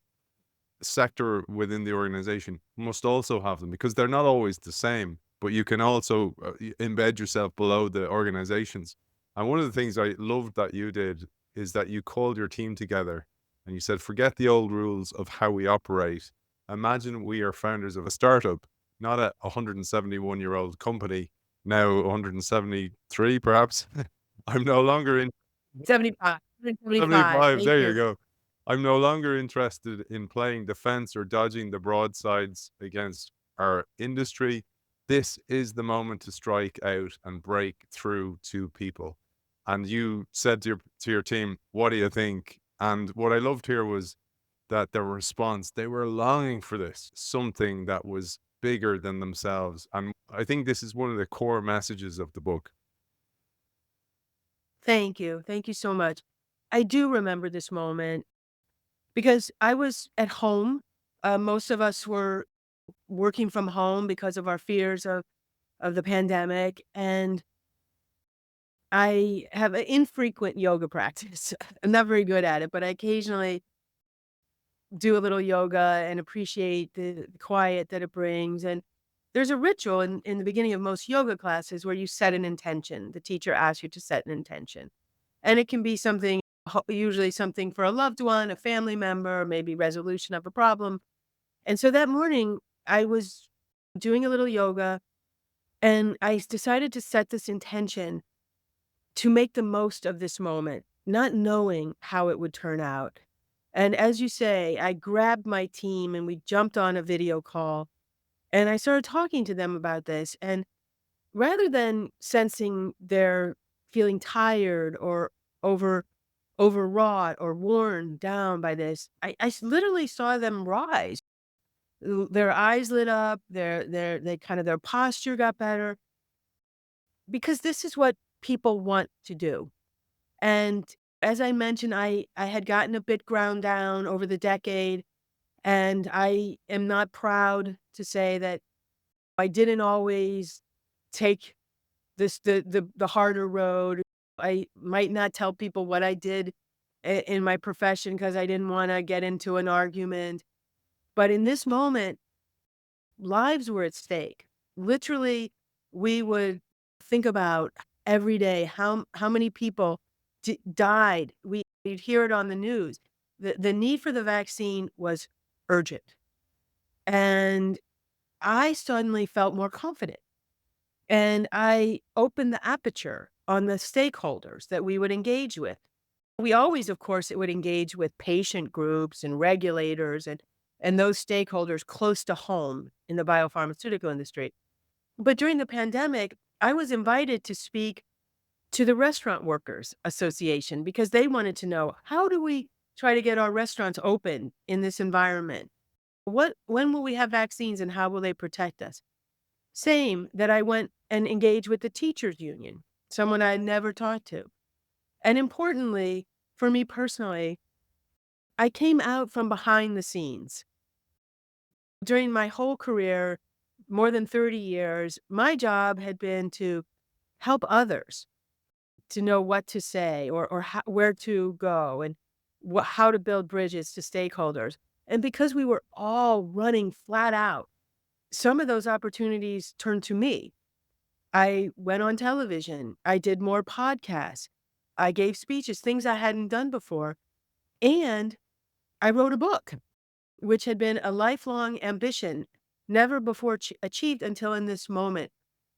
sector within the organization must also have them because they're not always the same, but you can also embed yourself below the organizations. And one of the things I loved that you did is that you called your team together and you said, forget the old rules of how we operate. Imagine we are founders of a startup, not a 171-year-old company, now 173 perhaps. I'm no longer in 75, 75. 75, Thank there you you. go. I'm no longer interested in playing defense or dodging the broadsides against our industry. This is the moment to strike out and break through to people. And you said to your team, what do you think? And what I loved here was that their response, they were longing for this, something that was bigger than themselves. And I think this is one of the core messages of the book. Thank you. Thank you so much. I do remember this moment because I was at home. Most of us were working from home because of our fears of the pandemic. And I have an infrequent yoga practice. I'm not very good at it, but I occasionally do a little yoga and appreciate the quiet that it brings. And there's a ritual in the beginning of most yoga classes where you set an intention. The teacher asks you to set an intention. And it can be something, usually something for a loved one, a family member, maybe resolution of a problem. And so that morning, I was doing a little yoga and I decided to set this intention to make the most of this moment, not knowing how it would turn out. And as you say, I grabbed my team and we jumped on a video call and I started talking to them about this. And rather than sensing they're feeling tired or over overwrought or worn down by this, literally saw them rise. Their eyes lit up, their posture got better because this is what people want to do. And as I mentioned, I had gotten a bit ground down over the decade, and I am not proud to say that I didn't always take the harder road. I might not tell people what I did in my profession because I didn't wanna get into an argument. But in this moment, lives were at stake. Literally, we would think about every day how many people died. We'd hear it on the news. The need for the vaccine was urgent, and I suddenly felt more confident. And I opened the aperture on the stakeholders that we would engage with. We always, of course, it would engage with patient groups and regulators and those stakeholders close to home in the biopharmaceutical industry. But during the pandemic, I was invited to speak to the Restaurant Workers Association because they wanted to know, how do we try to get our restaurants open in this environment? When will we have vaccines and how will they protect us? Same that I went and engaged with the teachers union, someone I had never talked to. And importantly, for me personally, I came out from behind the scenes. During my whole career, more than 30 years, my job had been to help others to know what to say or where to go and how to build bridges to stakeholders. And because we were all running flat out, some of those opportunities turned to me. I went on television. I did more podcasts. I gave speeches, things I hadn't done before. And I wrote a book, which had been a lifelong ambition, never before achieved until in this moment,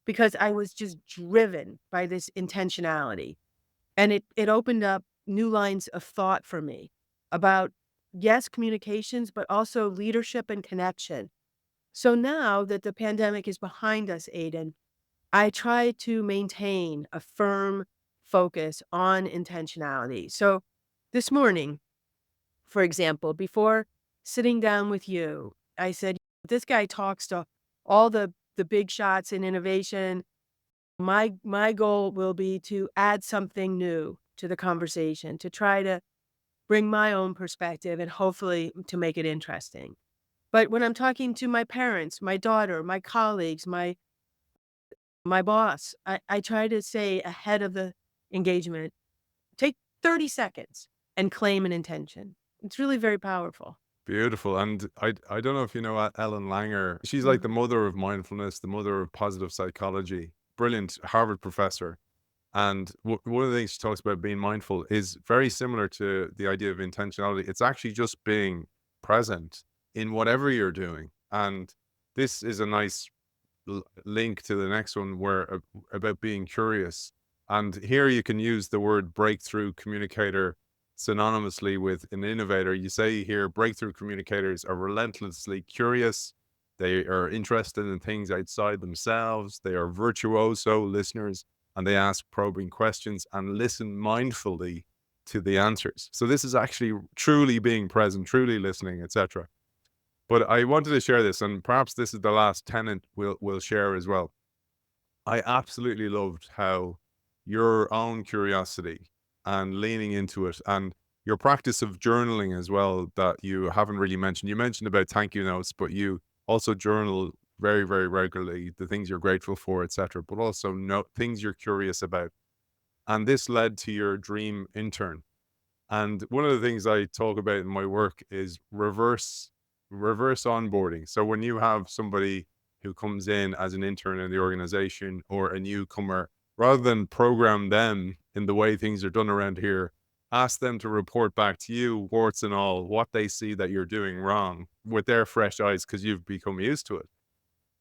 because I was just driven by this intentionality. And it opened up new lines of thought for me about, yes, communications, but also leadership and connection. So now that the pandemic is behind us, Aiden, I try to maintain a firm focus on intentionality. So this morning, for example, before sitting down with you, I said, this guy talks to all the big shots in innovation. My goal will be to add something new to the conversation, to try to bring my own perspective and hopefully to make it interesting. But when I'm talking to my parents, my daughter, my colleagues, my boss, I try to say ahead of the engagement, take 30 seconds and claim an intention. It's really very powerful. Beautiful. And I don't know if you know Ellen Langer. She's like Mm. the mother of mindfulness, the mother of positive psychology. Brilliant Harvard professor. And one of the things she talks about being mindful is very similar to the idea of intentionality. It's actually just being present in whatever you're doing. And this is a nice link to the next one where about being curious. And here you can use the word breakthrough communicator synonymously with an innovator. You say here breakthrough communicators are relentlessly curious. They are interested in things outside themselves. They are virtuoso listeners and they ask probing questions and listen mindfully. to the answers. So this is actually truly being present, truly listening, etc. But I wanted to share this, and perhaps this is the last tenet we'll share as well. I absolutely loved how your own curiosity and leaning into it, and your practice of journaling as well, that you haven't really mentioned. You mentioned about thank you notes, but you also journal very, very regularly the things you're grateful for, etc. But also note things you're curious about. And this led to your dream intern. And one of the things I talk about in my work is reverse onboarding. So when you have somebody who comes in as an intern in the organization or a newcomer, rather than program them in the way things are done around here, ask them to report back to you, warts and all, what they see that you're doing wrong with their fresh eyes because you've become used to it.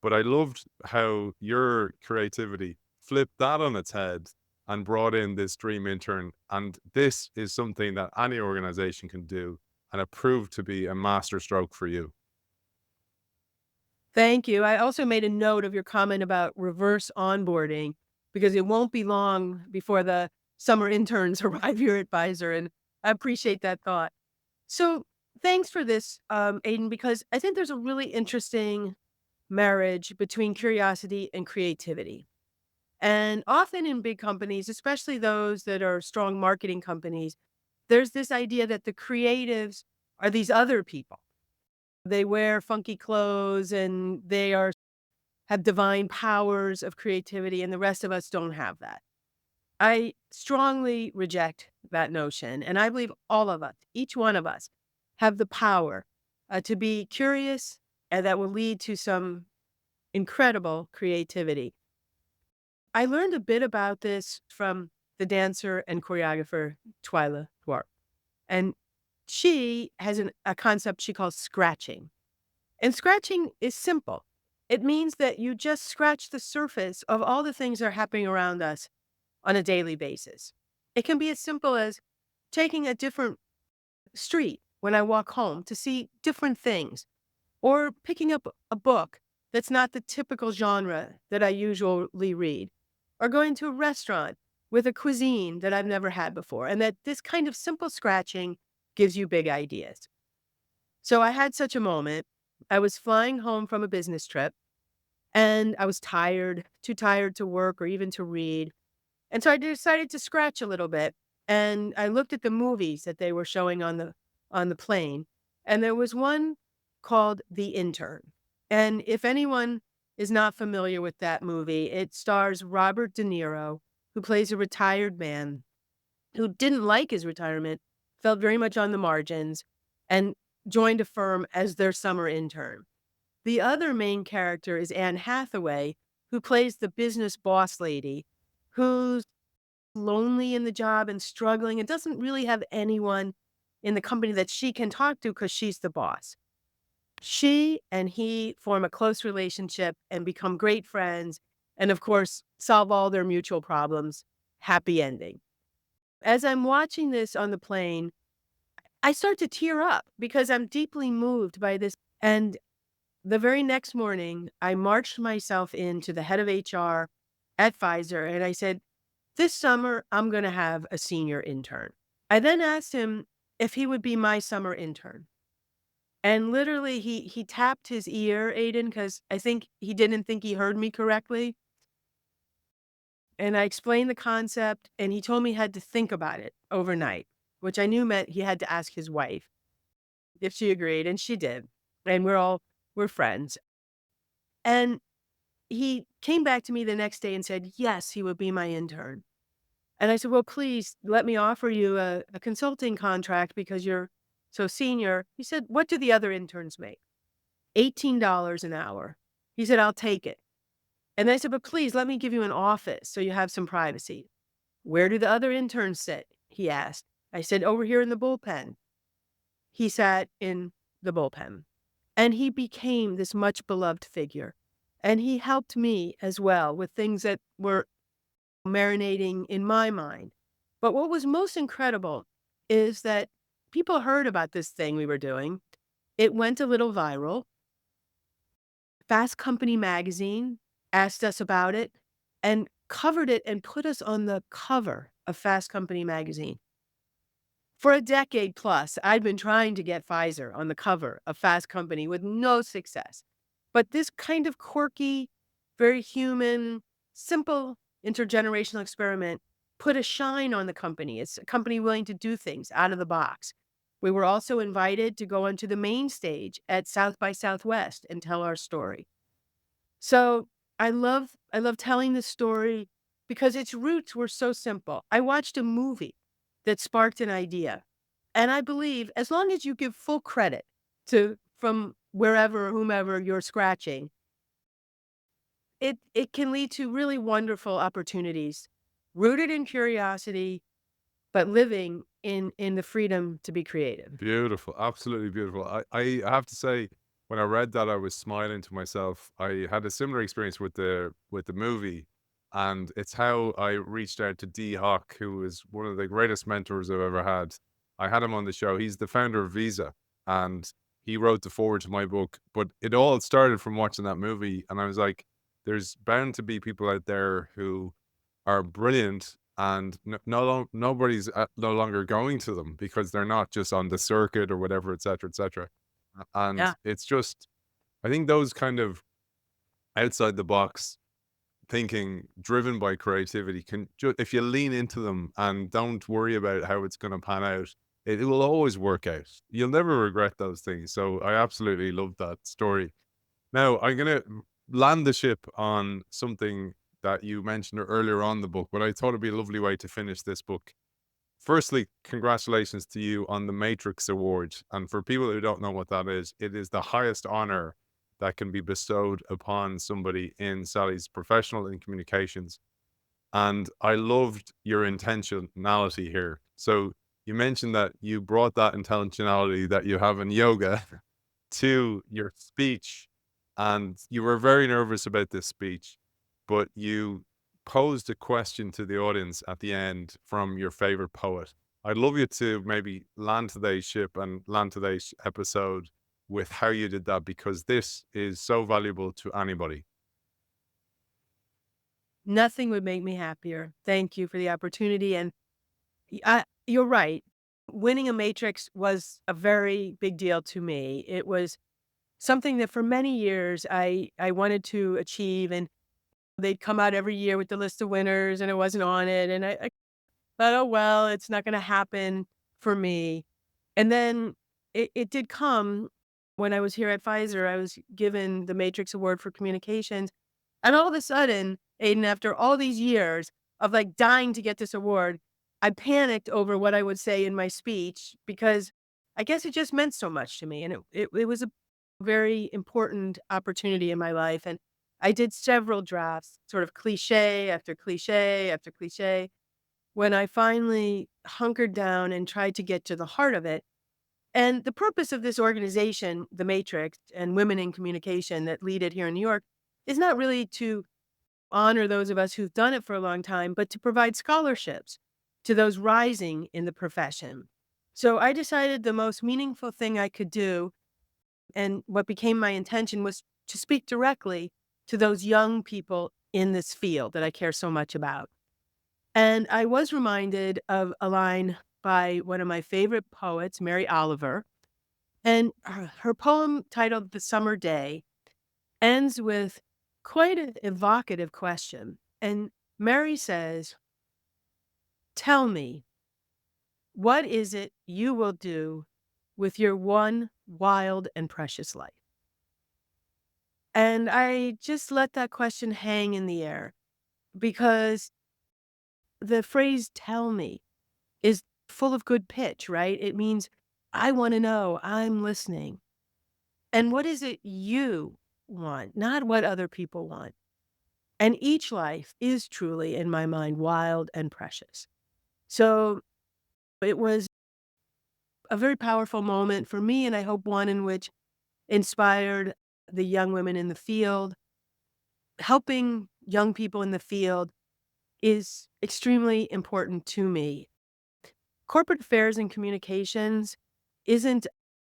But I loved how your creativity flipped that on its head and brought in this dream intern. And this is something that any organization can do. And it proved to be a master stroke for you. Thank you. I also made a note of your comment about reverse onboarding because it won't be long before the summer interns arrive here at Pfizer, and I appreciate that thought. So thanks for this, Aiden, because I think there's a really interesting marriage between curiosity and creativity. And often in big companies, especially those that are strong marketing companies, there's this idea that the creatives are these other people. They wear funky clothes and they have divine powers of creativity, and the rest of us don't have that. I strongly reject that notion, and I believe all of us, each one of us, have the power to be curious, and that will lead to some incredible creativity. I learned a bit about this from the dancer and choreographer Twyla Dwar, and she has a concept she calls scratching. And scratching is simple. It means that you just scratch the surface of all the things that are happening around us on a daily basis. It can be as simple as taking a different street when I walk home to see different things, or picking up a book that's not the typical genre that I usually read, or going to a restaurant with a cuisine that I've never had before, and that this kind of simple scratching gives you big ideas. So I had such a moment. I was flying home from a business trip and I was tired, too tired to work or even to read. And so I decided to scratch a little bit. And I looked at the movies that they were showing on the plane. And there was one called The Intern. And if anyone is not familiar with that movie, it stars Robert De Niro, who plays a retired man who didn't like his retirement, felt very much on the margins, and joined a firm as their summer intern. The other main character is Anne Hathaway, who plays the business boss lady who's lonely in the job and struggling and doesn't really have anyone in the company that she can talk to because she's the boss. She and he form a close relationship and become great friends, and of course, solve all their mutual problems. Happy ending. As I'm watching this on the plane, I start to tear up because I'm deeply moved by this. And the very next morning, I marched myself into the head of HR at Pfizer and I said, "This summer, I'm going to have a senior intern." I then asked him if he would be my summer intern. And literally, he tapped his ear, Aiden, because I think he didn't think he heard me correctly. And I explained the concept, and he told me he had to think about it overnight, which I knew meant he had to ask his wife if she agreed, and she did. And we're friends. And he came back to me the next day and said, yes, he would be my intern. And I said, well, please let me offer you a consulting contract because you're so senior. He said, what do the other interns make? $18 an hour. He said, I'll take it. And I said, but please let me give you an office so you have some privacy. Where do the other interns sit? He asked. I said, over here in the bullpen. He sat in the bullpen. And he became this much beloved figure. And he helped me as well with things that were marinating in my mind. But what was most incredible is that people heard about this thing we were doing. It went a little viral. Fast Company magazine asked us about it and covered it and put us on the cover of Fast Company magazine. For a decade plus, I'd been trying to get Pfizer on the cover of Fast Company with no success. But this kind of quirky, very human, simple intergenerational experiment put a shine on the company. It's a company willing to do things out of the box. We were also invited to go onto the main stage at South by Southwest and tell our story. So I love telling the story because its roots were so simple. I watched a movie that sparked an idea. And I believe as long as you give full credit to from wherever or whomever you're scratching, it can lead to really wonderful opportunities rooted in curiosity, but living in the freedom to be creative. Beautiful, absolutely beautiful. I have to say, when I read that, I was smiling to myself. I had a similar experience with the movie, and it's how I reached out to D Hawk, who is one of the greatest mentors I've ever had. I had him on the show. He's the founder of Visa, and he wrote the foreword to my book. But it all started from watching that movie, and I was like, "There's bound to be people out there who are brilliant, and nobody's no longer going to them because they're not just on the circuit or whatever, et cetera, et cetera." And Yeah. it's just, I think those kind of outside the box thinking driven by creativity can if you lean into them and don't worry about how it's going to pan out, it will always work out. You'll never regret those things. So I absolutely love that story. Now, I'm gonna land the ship on something that you mentioned earlier on the book, but I thought it'd be a lovely way to finish this book. Firstly, congratulations to you on the Matrix Award. And for people who don't know what that is, it is the highest honor that can be bestowed upon somebody in Sally's professional in communications. And I loved your intentionality here. So you mentioned that you brought that intentionality that you have in yoga to your speech, and you were very nervous about this speech, but you posed a question to the audience at the end from your favorite poet. I'd love you to maybe land today's ship and land today's episode with how you did that, because this is so valuable to anybody. Nothing would make me happier. Thank you for the opportunity. And you're right. Winning a matrix was a very big deal to me. It was something that for many years I wanted to achieve, and they'd come out every year with the list of winners, and it wasn't on it. And I thought, oh well, it's not going to happen for me. And then it did come when I was here at Pfizer. I was given the Matrix Award for Communications, and all of a sudden, Aiden, after all these years of like dying to get this award, I panicked over what I would say in my speech because I guess it just meant so much to me. And it was a very important opportunity in my life. And I did several drafts, sort of cliche after cliche after cliche. When I finally hunkered down and tried to get to the heart of it. And the purpose of this organization, the Matrix and Women in Communication that lead it here in New York, is not really to honor those of us who've done it for a long time, but to provide scholarships to those rising in the profession. So I decided the most meaningful thing I could do, and what became my intention, was to speak directly to those young people in this field that I care so much about. And I was reminded of a line by one of my favorite poets, Mary Oliver, and her poem titled The Summer Day ends with quite an evocative question. And Mary says, "Tell me, what is it you will do with your one wild and precious life?" And I just let that question hang in the air because the phrase "tell me" is full of good pitch, right? It means, I wanna know, I'm listening. And what is it you want, not what other people want? And each life is truly, in my mind, wild and precious. So it was a very powerful moment for me, and I hope one in which inspired the young women in the field. Helping young people in the field is extremely important to me. Corporate affairs and communications isn't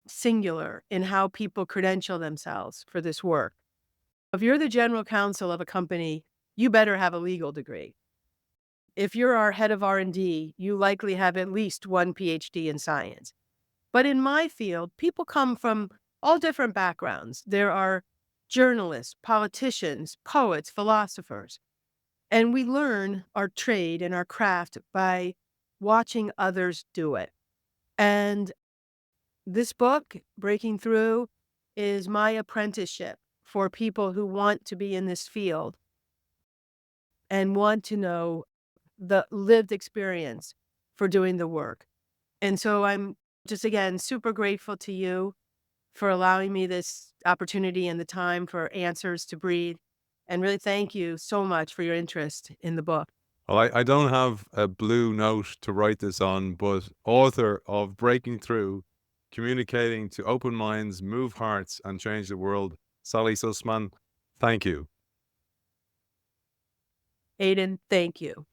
singular in how people credential themselves for this work. If you're the general counsel of a company, you better have a legal degree. if you're our head of R&D, you likely have at least one PhD in science. But in my field, people come from all different backgrounds. There are journalists, politicians, poets, philosophers, and we learn our trade and our craft by watching others do it. And this book, Breaking Through, is my apprenticeship for people who want to be in this field and want to know the lived experience for doing the work. And so I'm just, again, super grateful to you for allowing me this opportunity and the time for answers to breathe. And really thank you so much for your interest in the book. Well, I don't have a blue note to write this on, but author of Breaking Through, Communicating to Open Minds, Move Hearts, and Change the World, Sally Susman, thank you. Aiden, thank you.